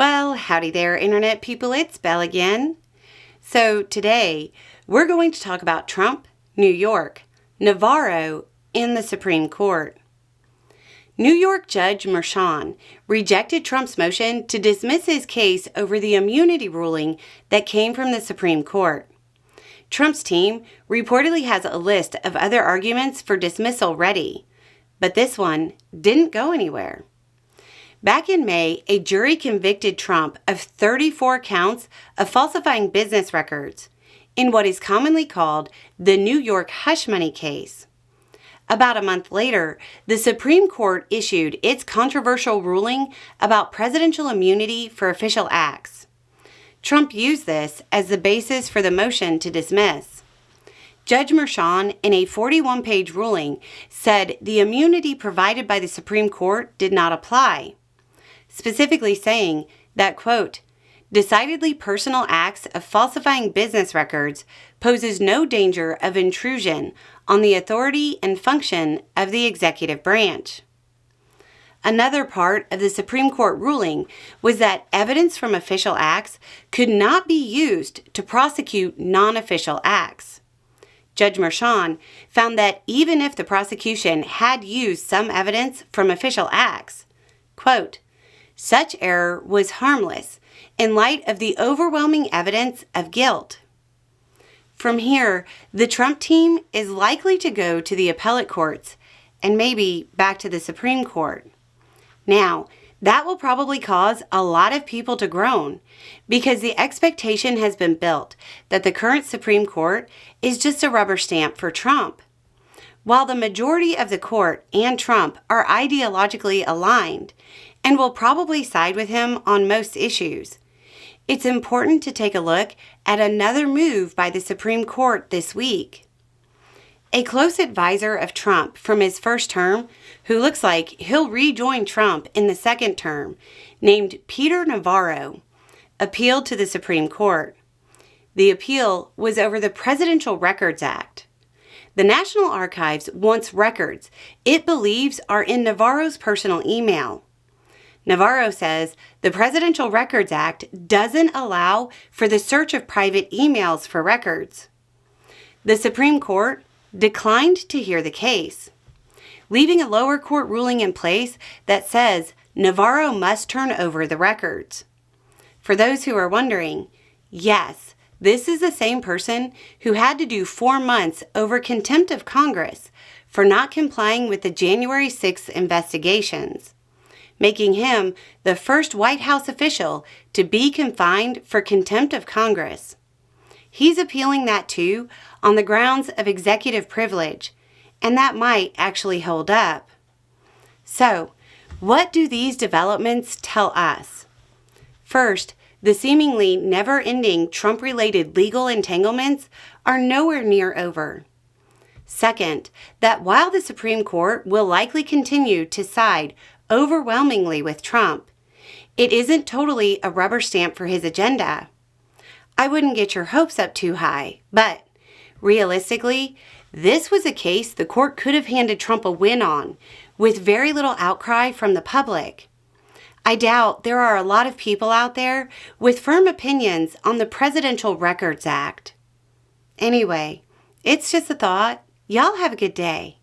Well, howdy there, Internet people. It's Belle again. So today, we're going to talk about Trump, New York, Navarro, and the Supreme Court. New York Judge Merchan rejected Trump's motion to dismiss his case over the immunity ruling that came from the Supreme Court. Trump's team reportedly has a list of other arguments for dismissal ready, but this one didn't go anywhere. Back in May, a jury convicted Trump of 34 counts of falsifying business records in what is commonly called the New York hush money case. About a month later, the Supreme Court issued its controversial ruling about presidential immunity for official acts. Trump used this as the basis for the motion to dismiss. Judge Merchan, in a 41-page ruling, said the immunity provided by the Supreme Court did not apply, specifically saying that, quote, decidedly personal acts of falsifying business records poses no danger of intrusion on the authority and function of the executive branch. Another part of the Supreme Court ruling was that evidence from official acts could not be used to prosecute non-official acts. Judge Merchan found that even if the prosecution had used some evidence from official acts, quote, such error was harmless in light of the overwhelming evidence of guilt. From here, the Trump team is likely to go to the appellate courts and maybe back to the Supreme Court. Now, that will probably cause a lot of people to groan because the expectation has been built that the current Supreme Court is just a rubber stamp for Trump. While the majority of the court and Trump are ideologically aligned and will probably side with him on most issues, it's important to take a look at another move by the Supreme Court this week. A close advisor of Trump from his first term, who looks like he'll rejoin Trump in the second term, named Peter Navarro, appealed to the Supreme Court. The appeal was over the Presidential Records Act. The National Archives wants records it believes are in Navarro's personal email. Navarro says the Presidential Records Act doesn't allow for the search of private emails for records. The Supreme Court declined to hear the case, leaving a lower court ruling in place that says Navarro must turn over the records. For those who are wondering, yes, this is the same person who had to do 4 months over contempt of Congress for not complying with the January 6th investigations, making him the first White House official to be confined for contempt of Congress. He's appealing that too on the grounds of executive privilege, and that might actually hold up. So, what do these developments tell us? First, the seemingly never-ending Trump-related legal entanglements are nowhere near over. Second, that while the Supreme Court will likely continue to side overwhelmingly with Trump, it isn't totally a rubber stamp for his agenda. I wouldn't get your hopes up too high, but realistically, this was a case the court could have handed Trump a win on, with very little outcry from the public. I doubt there are a lot of people out there with firm opinions on the Presidential Records Act. Anyway, it's just a thought. Y'all have a good day.